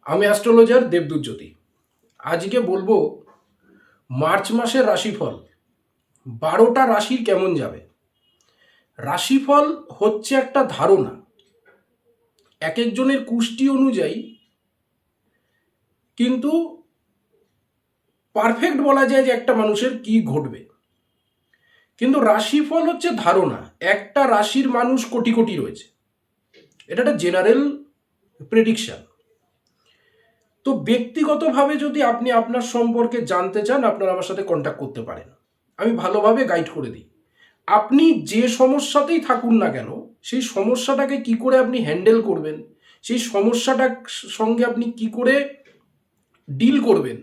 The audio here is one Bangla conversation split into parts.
আমি অ্যাস্ট্রোলজার দেবদূত জ্যোতি। আজকে বলবো মার্চ মাসের রাশিফল। 12টা রাশির কেমন যাবে। রাশিফল হচ্ছে একটা ধারণা, এক একজনের কুষ্টি অনুযায়ী কিন্তু পারফেক্ট বলা যায় যে একটা মানুষের কি ঘটবে। কিন্তু রাশিফল হচ্ছে ধারণা, একটা রাশির মানুষ কোটি কোটি রয়েছে, এটা একটা জেনারেল প্রেডিকশন। তো ব্যক্তিগতভাবে যদি আপনি আপনার সম্পর্কে জানতে চান, আপনারা আমার সাথে কন্ট্যাক্ট করতে পারেন, আমি ভালোভাবে গাইড করে দিই। আপনি যে সমস্যাতেই থাকুন না কেন, সেই সমস্যাটাকে কি করে আপনি হ্যান্ডেল করবেন, সেই সমস্যাটার সঙ্গে আপনি কি করে ডিল করবেন,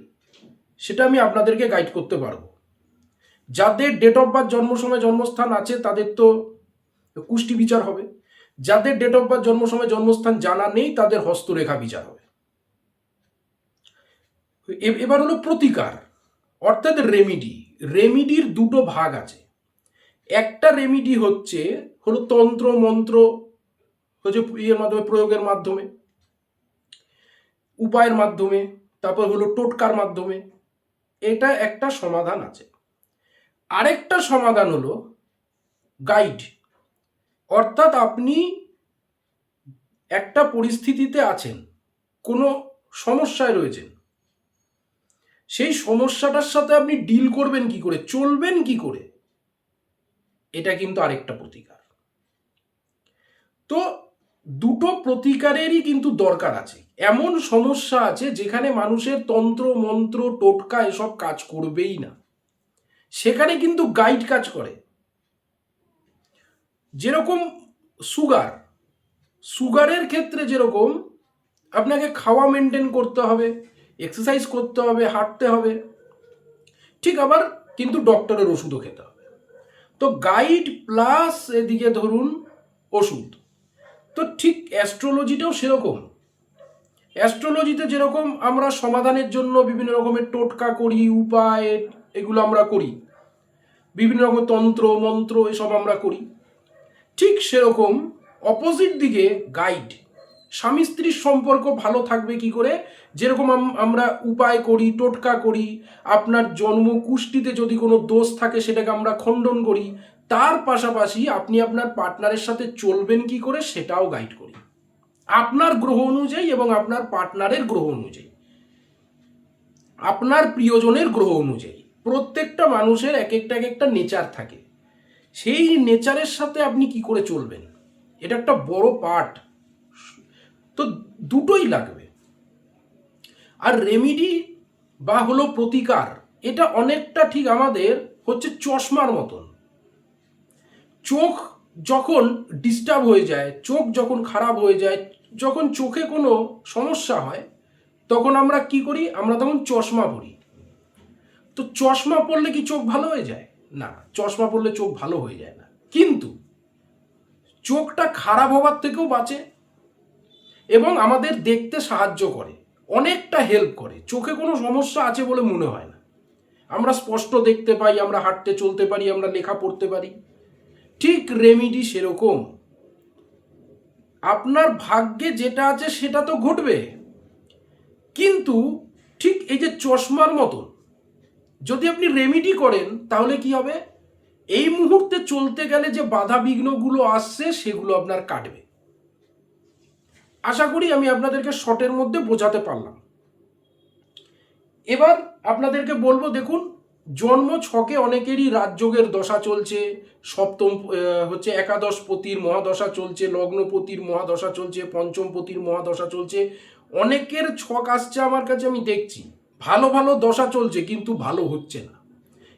সেটা আমি আপনাদেরকে গাইড করতে পারবো। যাদের ডেট অফ বার্থ জন্ম সময় জন্মস্থান আছে তাদের তো কুষ্টি বিচার হবে, যাদের ডেট অফ বার্থ জন্ম সময় জন্মস্থান জানা নেই তাদের হস্তরেখা বিচার হবে। এবার হলো প্রতিকার, অর্থাৎ রেমিডি। রেমিডির দুটো ভাগ আছে। একটা রেমিডি হলো তন্ত্র মন্ত্র, হচ্ছে ইয়ের মাধ্যমে, প্রয়োগের মাধ্যমে, উপায়ের মাধ্যমে, তারপর হলো টোটকার মাধ্যমে। এটা একটা সমাধান আছে। আরেকটা সমাধান হলো গাইড, অর্থাৎ আপনি একটা পরিস্থিতিতে আছেন, কোনো সমস্যায় রয়েছেন, সেই সমস্যাটার সাথে আপনি ডিল করবেন কি করে, চলবেন কি করে, এটা কিন্তু আরেকটা প্রতিকার। তো দুটো প্রতিকারেরই কিন্তু দরকার আছে। এমন সমস্যা আছে যেখানে মানুষের তন্ত্র মন্ত্র টোটকা এসব কাজ করবেই না, সেখানে কিন্তু গাইড কাজ করে। যেরকম সুগার, সুগারের ক্ষেত্রে যেরকম আপনাকে খাওয়া মেনটেন করতে হবে, এক্সারসাইজ করতে হবে, হাঁটতে হবে, ঠিক আবার কিন্তু ডক্টরের ওষুধও খেতে হবে। তো গাইড প্লাস এদিকে ধরুন ওষুধ। তো ঠিক অ্যাস্ট্রোলজিটাও সেরকম। অ্যাস্ট্রোলজিতে যেরকম আমরা সমাধানের জন্য বিভিন্ন রকমের টোটকা করি, উপায় এগুলো আমরা করি, বিভিন্ন রকম তন্ত্র মন্ত্র এসব আমরা করি, ঠিক সেরকম অপোজিট দিকে গাইড। স্বামী স্ত্রীর সম্পর্ক ভালো থাকবে কি করে, যেরকম আমরা উপায় করি, টোটকা করি, আপনার জন্ম কুষ্টিতে যদি কোনো দোষ থাকে সেটাকে আমরা খণ্ডন করি, তার পাশাপাশি আপনি আপনার পার্টনারের সাথে চলবেন কি করে সেটাও গাইড করি, আপনার গ্রহ অনুযায়ী এবং আপনার পার্টনারের গ্রহ অনুযায়ী, আপনার প্রিয়জনের গ্রহ অনুযায়ী। প্রত্যেকটা মানুষের এক একটা নেচার থাকে, সেই নেচারের সাথে আপনি কি করে চলবেন, এটা একটা বড় পার্ট। তো দুটোই লাগবে। আর রেমিডি বা হলো প্রতিকার, এটা অনেকটা ঠিক আমাদের হচ্ছে চশমার মতন। চোখ যখন ডিস্টার্ব হয়ে যায়, চোখ যখন খারাপ হয়ে যায়, যখন চোখে কোনো সমস্যা হয়, তখন আমরা কি করি, আমরা তখন চশমা পরি। তো চশমা পরলে কি চোখ ভালো হয়ে যায়? না, চশমা পরলে চোখ ভালো হয়ে যায় না, কিন্তু চোখটা খারাপ হওয়ার থেকেও বাঁচে এবং আমাদের দেখতে সাহায্য করে, অনেকটা হেল্প করে। চোখে কোনো সমস্যা আছে বলে মনে হয় না, আমরা স্পষ্ট দেখতে পাই, আমরা হাঁটতে চলতে পারি, আমরা লেখা পড়তে পারি। ঠিক রেমিডি সেরকম, আপনার ভাগ্যে যেটা আছে সেটা তো ঘটবে, কিন্তু ঠিক এই যে চশমার মতন যদি আপনি রেমিডি করেন তাহলে কি হবে, এই মুহূর্তে চলতে গেলে যে বাধা বিঘ্নগুলো আসছে সেগুলো আপনার কাটবে। আশা করি আমি আপনাদেরকে শর্টের মধ্যে বোঝাতে পারলাম। এবার আপনাদেরকে বলবো, দেখুন, জন্ম ছকে অনেকেরই রাজযোগের দশা চলছে, সপ্তম হচ্ছে একাদশ পতির মহাদশা চলছে, লগ্নপতির মহাদশা চলছে, পঞ্চম পতির মহাদশা চলছে। অনেকের ছক আসছে আমার কাছে, আমি দেখছি ভালো ভালো দশা চলছে কিন্তু ভালো হচ্ছে না।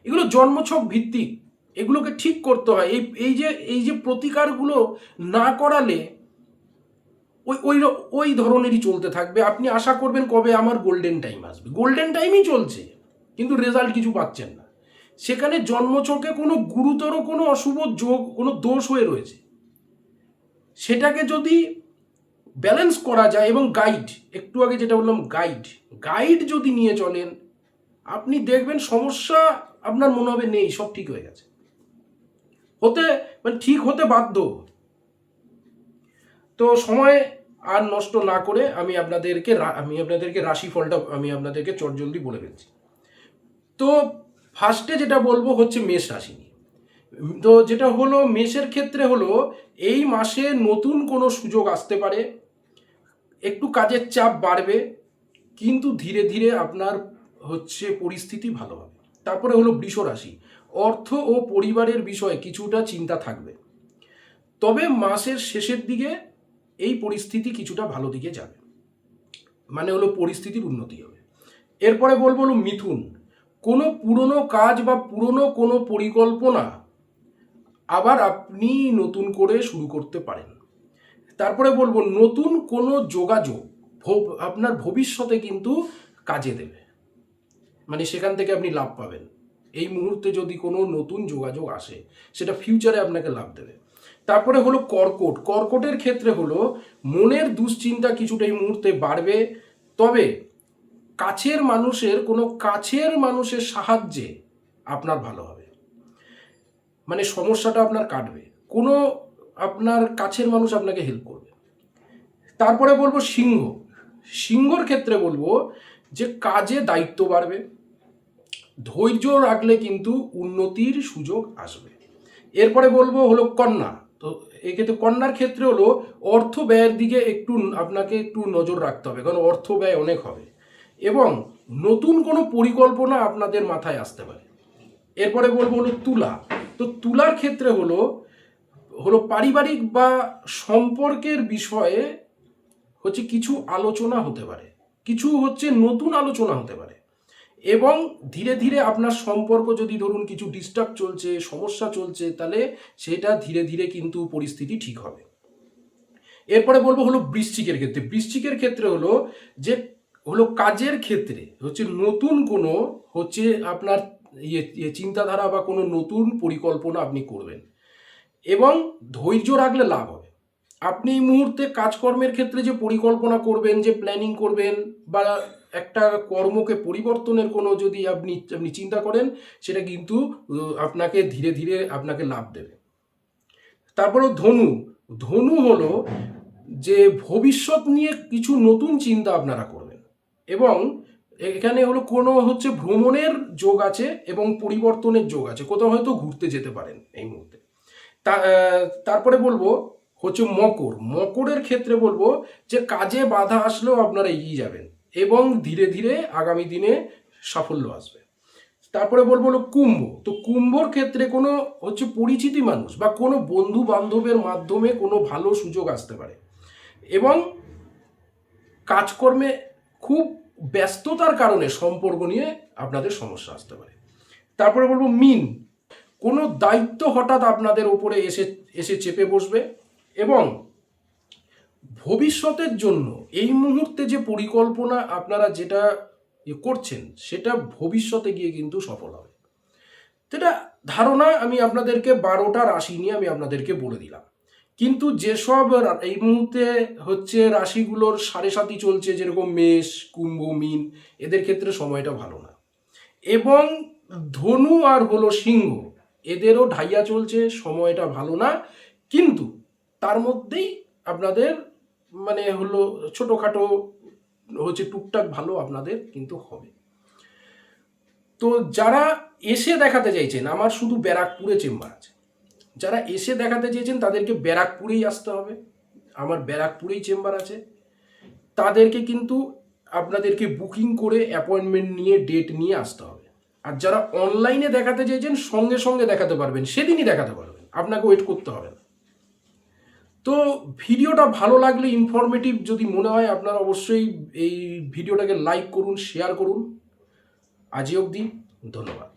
এগুলো জন্মছক ভিত্তিক, এগুলোকে ঠিক করতে হয়। এই যে প্রতিকারগুলো না করালে ওই ওই ওই ধরনেরই চলতে থাকবে। আপনি আশা করবেন কবে আমার গোল্ডেন টাইম আসবে, গোল্ডেন টাইমই চলছে কিন্তু রেজাল্ট কিছু পাচ্ছেন না। সেখানে জন্মছকে কোনো গুরুতর কোনো অশুভ যোগ, কোনো দোষ হয়ে রয়েছে, সেটাকে যদি ব্যালেন্স করা যায় এবং গাইড, একটু আগে যেটা বললাম গাইড যদি নিয়ে চলেন, আপনি দেখবেন সমস্যা আপনার মনে হবে নেই, সব ঠিক হয়ে গেছে, হতে মানে ঠিক হতে বাধ্য। তো সময় আর নষ্ট না করে আমি আপনাদেরকে রাশিফলটা আমি আপনাদেরকে চটজলদি বলে ফেলছি। তো ফার্স্টে যেটা বলবো হচ্ছে মেষ রাশি নিয়ে। তো যেটা হলো মেষের ক্ষেত্রে হলো এই মাসে নতুন কোনো সুযোগ আসতে পারে, একটু কাজের চাপ বাড়বে, কিন্তু ধীরে ধীরে আপনার হচ্ছে পরিস্থিতি ভালো হবে। তারপরে হলো বৃষ রাশি, অর্থ ও পরিবারের বিষয়ে কিছুটা চিন্তা থাকবে, তবে মাসের শেষের দিকে এই পরিস্থিতি কিছুটা ভালো দিকে যাবে, মানে হলো পরিস্থিতির উন্নতি হবে। এরপরে বলবো হলো মিথুন, কোনো পুরনো কাজ বা পুরনো কোনো পরিকল্পনা আবার আপনি নতুন করে শুরু করতে পারেন। তারপরে বলবো নতুন কোনো যোগাযোগ আপনার ভবিষ্যতে কিন্তু কাজে দেবে, মানে সেখান থেকে আপনি লাভ পাবেন। এই মুহূর্তে যদি কোনো নতুন যোগাযোগ আসে সেটা ফিউচারে আপনাকে লাভ দেবে। তারপরে হলো কর্কট, কর্কটের ক্ষেত্রে হলো মনের দুশ্চিন্তা কিছুটা এই মুহূর্তে বাড়বে, তবে কাছের মানুষের সাহায্যে আপনার ভালো হবে, মানে সমস্যাটা আপনার কাটবে, কোনো আপনার কাছের মানুষ আপনাকে হেল্প করবে। তারপরে বলবো সিংহর ক্ষেত্রে বলবো যে কাজে দায়িত্ব বাড়বে, ধৈর্য রাখলে কিন্তু উন্নতির সুযোগ আসবে। এরপরে বলবো হলো কন্যা। তো এক্ষেত্রে কন্যার ক্ষেত্রে হলো অর্থ ব্যয়ের দিকে আপনাকে একটু নজর রাখতে হবে, কারণ অর্থ ব্যয় অনেক হবে এবং নতুন কোনো পরিকল্পনা আপনাদের মাথায় আসতে পারে। এরপরে বলবো হলো তুলা। তো তুলার ক্ষেত্রে হলো পারিবারিক বা সম্পর্কের বিষয়ে হচ্ছে কিছু আলোচনা হতে পারে, কিছু হচ্ছে নতুন আলোচনা হতে পারে, এবং ধীরে ধীরে আপনার সম্পর্ক যদি ধরুন কিছু ডিস্টার্ব চলছে, সমস্যা চলছে, তাহলে সেটা ধীরে ধীরে কিন্তু পরিস্থিতি ঠিক হবে। এরপরে বলবো হলো বৃশ্চিকের ক্ষেত্রে হলো কাজের ক্ষেত্রে হচ্ছে নতুন কোনো হচ্ছে আপনার চিন্তাধারা বা কোনো নতুন পরিকল্পনা আপনি করবেন এবং ধৈর্য রাখলে লাভ হবে। আপনি এই মুহূর্তে কাজকর্মের ক্ষেত্রে যে পরিকল্পনা করবেন, যে প্ল্যানিং করবেন, বা একটা কর্মকে পরিবর্তনের কোনো যদি আপনি চিন্তা করেন, সেটা কিন্তু আপনাকে ধীরে ধীরে আপনাকে লাভ দেবে। তারপরে ধনু হলো যে ভবিষ্যৎ নিয়ে কিছু নতুন চিন্তা আপনারা করবেন এবং এখানে হলো কোনো হচ্ছে ভ্রমণের যোগ আছে এবং পরিবর্তনের যোগ আছে, কোথাও হয়তো ঘুরতে যেতে পারেন এই মুহূর্তে। তারপরে বলবো হচ্ছে মকরের ক্ষেত্রে বলবো যে কাজে বাধা আসলেও আপনারা এগিয়ে যাবেন এবং ধীরে ধীরে আগামী দিনে সাফল্য আসবে। তারপরে বলবো হলো কুম্ভ। তো কুম্ভর ক্ষেত্রে কোনো হচ্ছে পরিচিতি মানুষ বা কোনো বন্ধু বান্ধবের মাধ্যমে কোনো ভালো সুযোগ আসতে পারে এবং কাজকর্মে খুব ব্যস্ততার কারণে সম্পর্ক নিয়ে আপনাদের সমস্যা আসতে পারে। তারপরে বলবো মীন, কোনো দায়িত্ব হঠাৎ আপনাদের উপরে এসে চেপে বসবে এবং ভবিষ্যতের জন্য এই মুহূর্তে যে পরিকল্পনা আপনারা যেটা করছেন সেটা ভবিষ্যতে গিয়ে কিন্তু সফল হবে। যেটা ধারণা আমি আপনাদেরকে 12টা রাশি নিয়ে আমি আপনাদেরকে বলে দিলাম, কিন্তু যেসব এই মুহূর্তে হচ্ছে রাশিগুলোর সাড়ে সাতি চলছে, যেরকম মেষ, কুম্ভ, মীন, এদের ক্ষেত্রে সময়টা ভালো না, এবং ধনু আর হলো সিংহ এদেরও ঢাইয়া চলছে, সময়টা ভালো না, কিন্তু তার মধ্যেই আপনাদের মানে হলো ছোটোখাটো হচ্ছে টুকটাক ভালো আপনাদের কিন্তু হবে। তো যারা এসে দেখাতে চাইছেন, আমার শুধু ব্যারাকপুরে চেম্বার আছে, যারা এসে দেখাতে চেয়েছেন তাদেরকে ব্যারাকপুরেই আসতে হবে, আমার ব্যারাকপুরেই চেম্বার আছে, তাদেরকে কিন্তু আপনাদেরকে বুকিং করে অ্যাপয়েন্টমেন্ট নিয়ে ডেট নিয়ে আসতে হবে। আর যারা অনলাইনে দেখাতে চেয়েছেন সঙ্গে সঙ্গে দেখাতে পারবেন, সেদিনই দেখাতে পারবেন, আপনাকে ওয়েট করতে হবে না। তো ভিডিওটা ভালো লাগলে, ইনফরমেটিভ যদি মনে হয়, আপনারা অবশ্যই এই ভিডিওটাকে লাইক করুন, শেয়ার করুন। আজই অবধি, ধন্যবাদ।